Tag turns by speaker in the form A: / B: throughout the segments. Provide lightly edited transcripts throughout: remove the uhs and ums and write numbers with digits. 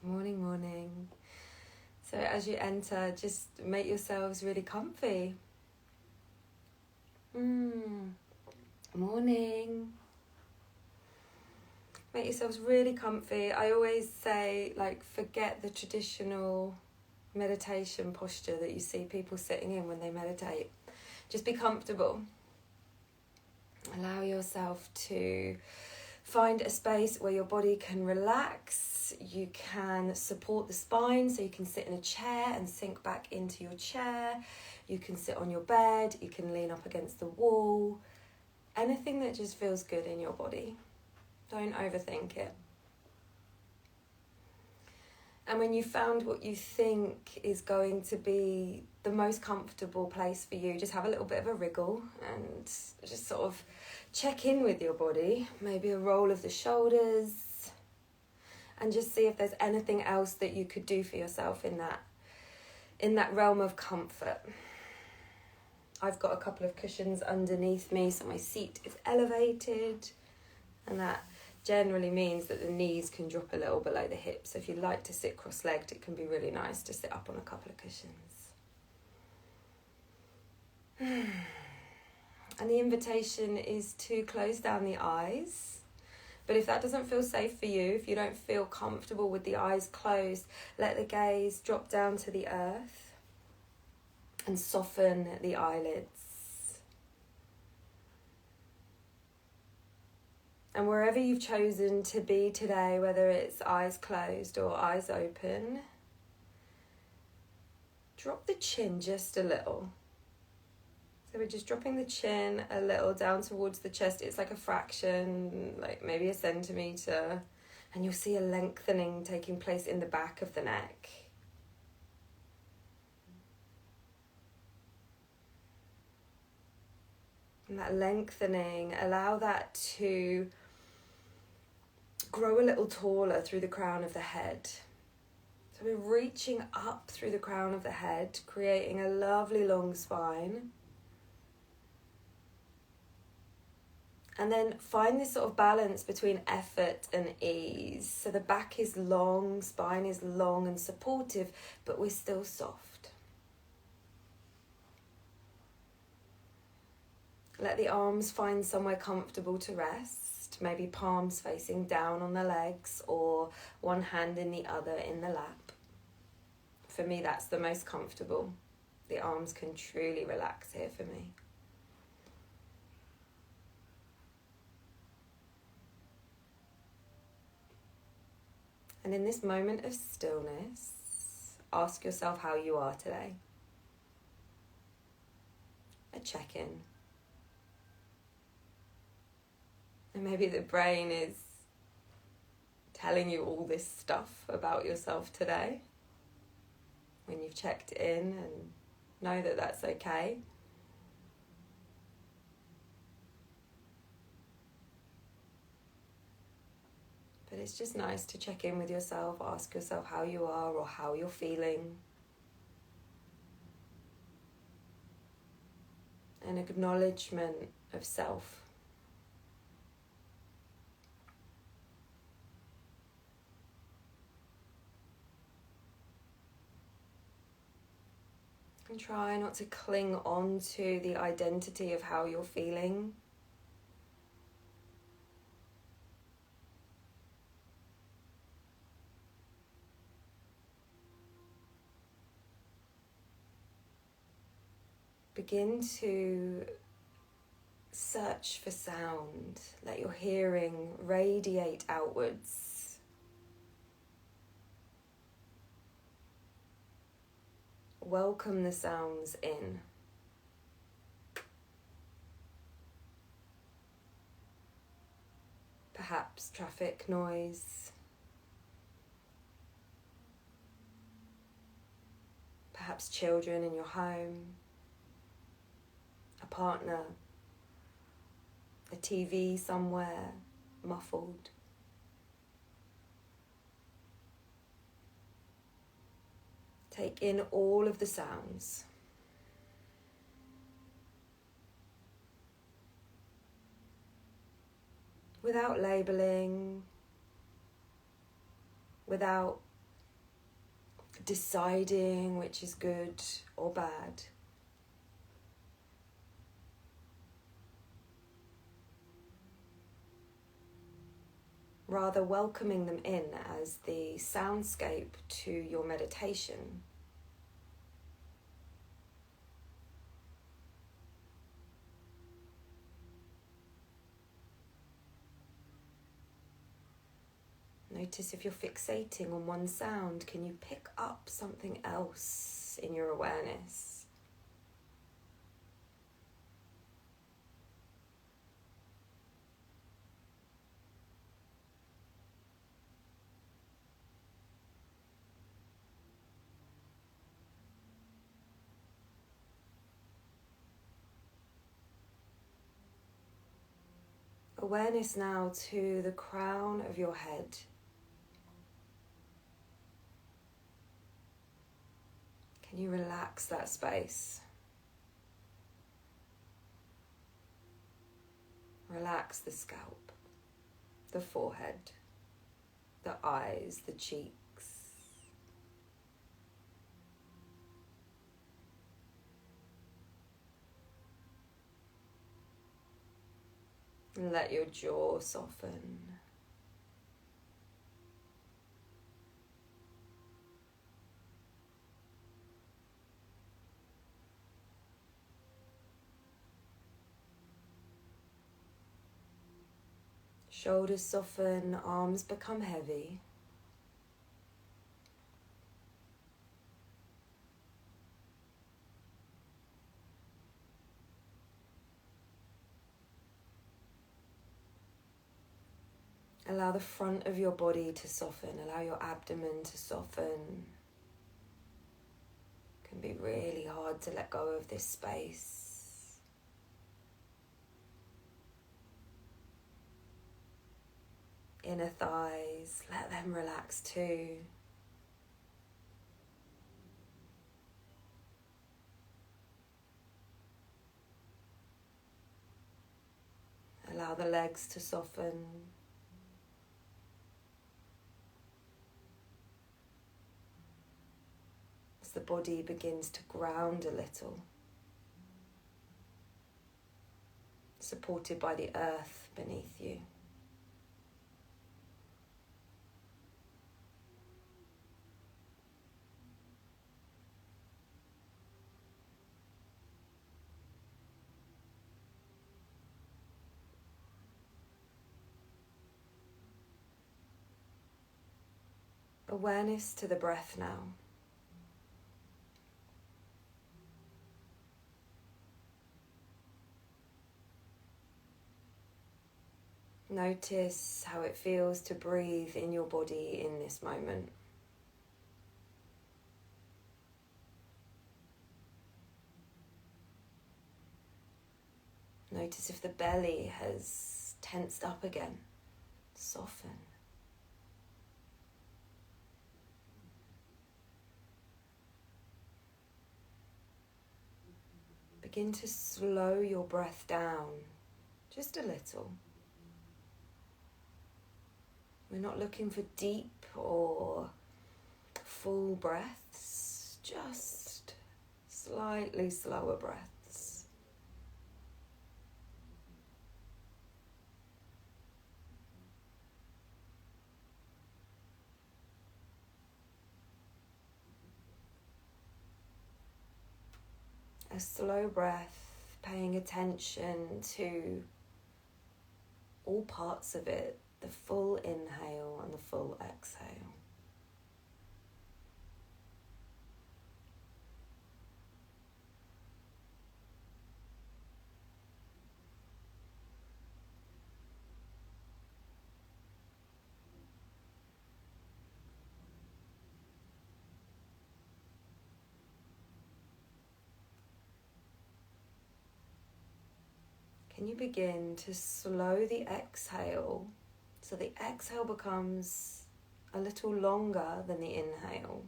A: Morning, morning. So as you enter, just make yourselves really comfy. Morning. Make yourselves really comfy. I always say, forget the traditional meditation posture that you see people sitting in when they meditate. Just be comfortable. Allow yourself to find a space where your body can relax. You can support the spine, so you can sit in a chair and sink back into your chair. You can sit on your bed. You can lean up against the wall. Anything that just feels good in your body. Don't overthink it. And when you found what you think is going to be the most comfortable place for you, just have a little bit of a wriggle and just sort of check in with your body. Maybe a roll of the shoulders. And just see if there's anything else that you could do for yourself in that realm of comfort. I've got a couple of cushions underneath me, so my seat is elevated. And that generally means that the knees can drop a little below the hips. So if you like to sit cross-legged, it can be really nice to sit up on a couple of cushions. And the invitation is to close down the eyes. But if that doesn't feel safe for you, if you don't feel comfortable with the eyes closed, let the gaze drop down to the earth and soften the eyelids. And wherever you've chosen to be today, whether it's eyes closed or eyes open, drop the chin just a little. So we're just dropping the chin a little down towards the chest. It's like a fraction, like maybe a centimetre. And you'll see a lengthening taking place in the back of the neck. And that lengthening, allow that to grow a little taller through the crown of the head. So we're reaching up through the crown of the head, creating a lovely long spine. And then find this sort of balance between effort and ease. So the back is long, spine is long and supportive, but we're still soft. Let the arms find somewhere comfortable to rest. Maybe palms facing down on the legs or one hand in the other in the lap. For me, that's the most comfortable. The arms can truly relax here for me. And in this moment of stillness, ask yourself how you are today. A check-in. And maybe the brain is telling you all this stuff about yourself today. When you've checked in, and know that that's okay. But it's just nice to check in with yourself, ask yourself how you are or how you're feeling. An acknowledgement of self. And try not to cling on to the identity of how you're feeling. Begin to search for sound. Let your hearing radiate outwards. Welcome the sounds in. Perhaps traffic noise. Perhaps children in your home. A partner, a TV somewhere, muffled. Take in all of the sounds. Without labeling, without deciding which is good or bad. Rather welcoming them in as the soundscape to your meditation. Notice if you're fixating on one sound, can you pick up something else in your awareness? Awareness now to the crown of your head. Can you relax that space? Relax the scalp, the forehead, the eyes, the cheeks. And let your jaw soften. Shoulders soften, arms become heavy. Allow the front of your body to soften. Allow your abdomen to soften. It can be really hard to let go of this space. Inner thighs, let them relax too. Allow the legs to soften. As the body begins to ground a little, supported by the earth beneath you. Awareness to the breath now. Notice how it feels to breathe in your body in this moment. Notice if the belly has tensed up again. Soften. Begin to slow your breath down just a little. We're not looking for deep or full breaths, just slightly slower breaths. A slow breath, paying attention to all parts of it, the full inhale and the full exhale. Can you begin to slow the exhale so the exhale becomes a little longer than the inhale?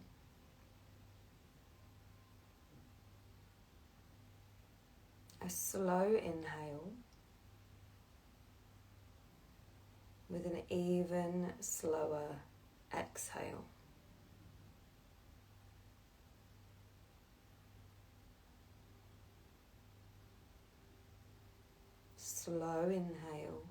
A: A slow inhale with an even slower exhale. slow inhale.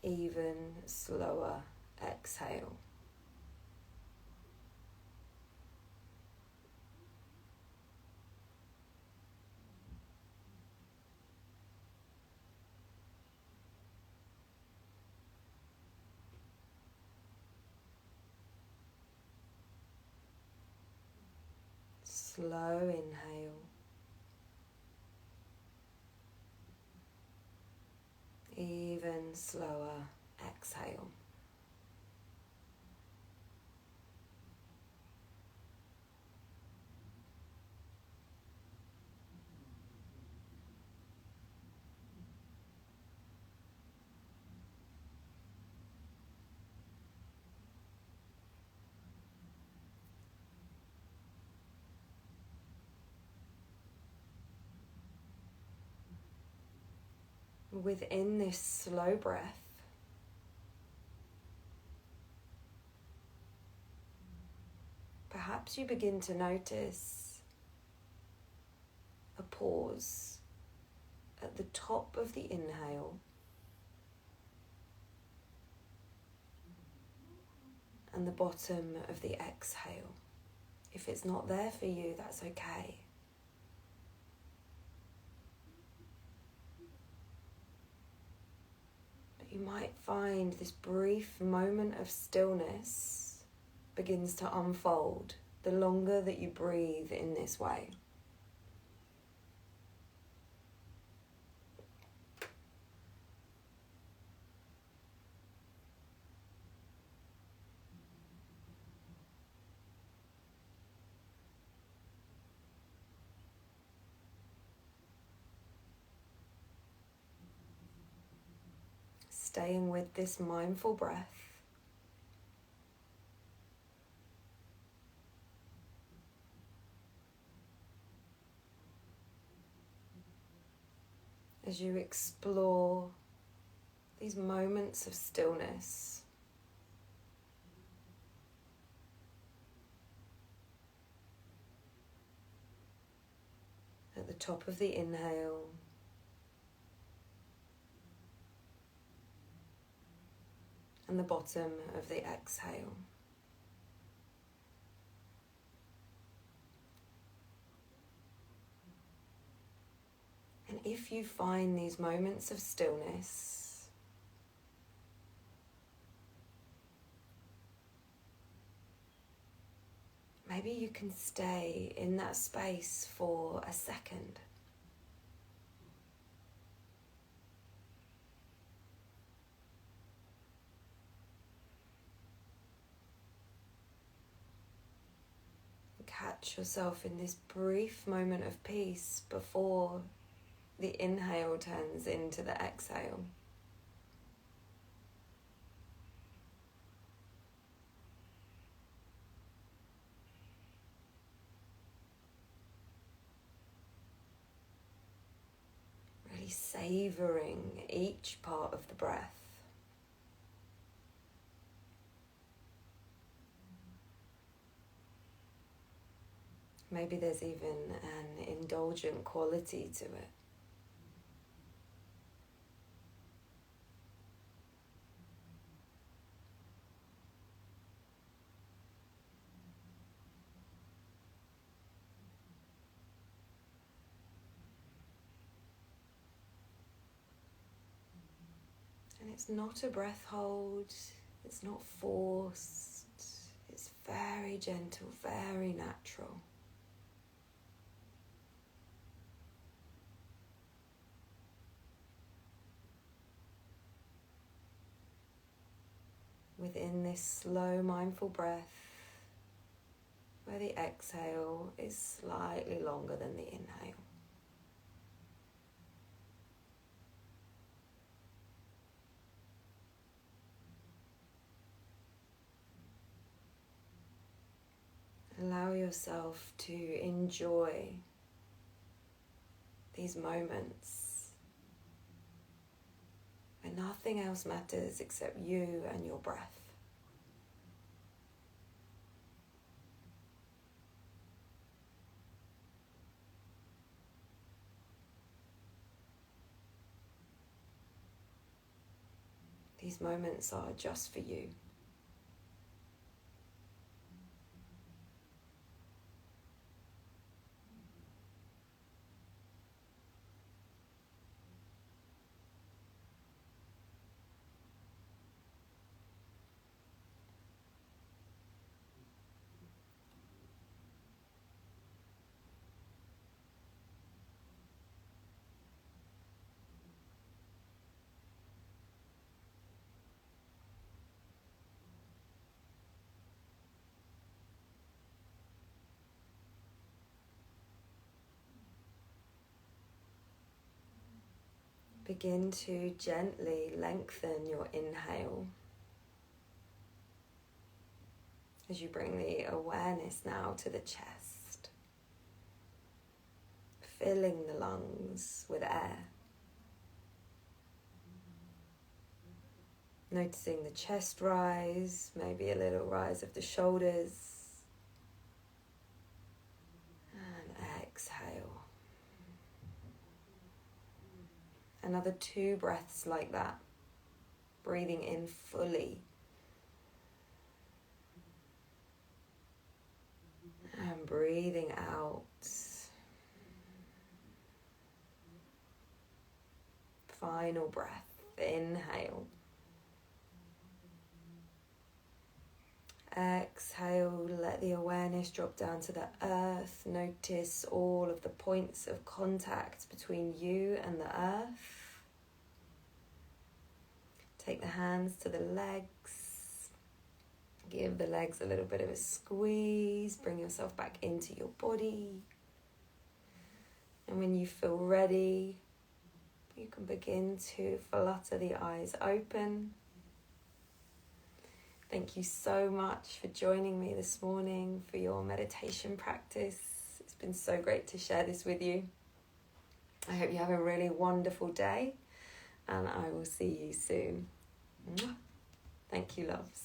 A: Even slower exhale. Slow inhale. Even slower exhale. Within this slow breath, perhaps you begin to notice a pause at the top of the inhale and the bottom of the exhale. If it's not there for you, that's okay. But you might find this brief moment of stillness begins to unfold the longer that you breathe in this way. Staying with this mindful breath. As you explore these moments of stillness, at the top of the inhale and the bottom of the exhale. And if you find these moments of stillness, maybe you can stay in that space for a second. Catch yourself in this brief moment of peace before the inhale turns into the exhale. Really savouring each part of the breath. Maybe there's even an indulgent quality to it. And it's not a breath hold, it's not forced, it's very gentle, very natural. Within this slow, mindful breath, where the exhale is slightly longer than the inhale. Allow yourself to enjoy these moments where nothing else matters except you and your breath. These moments are just for you. Begin to gently lengthen your inhale as you bring the awareness now to the chest, filling the lungs with air. Noticing the chest rise, maybe a little rise of the shoulders. And exhale. Another 2 breaths like that. Breathing in fully. And breathing out. Final breath. Inhale. Exhale, let the awareness drop down to the earth. Notice all of the points of contact between you and the earth. Take the hands to the legs. Give the legs a little bit of a squeeze. Bring yourself back into your body. And when you feel ready, you can begin to flutter the eyes open. Thank you so much for joining me this morning for your meditation practice. It's been so great to share this with you. I hope you have a really wonderful day, and I will see you soon. Thank you, loves.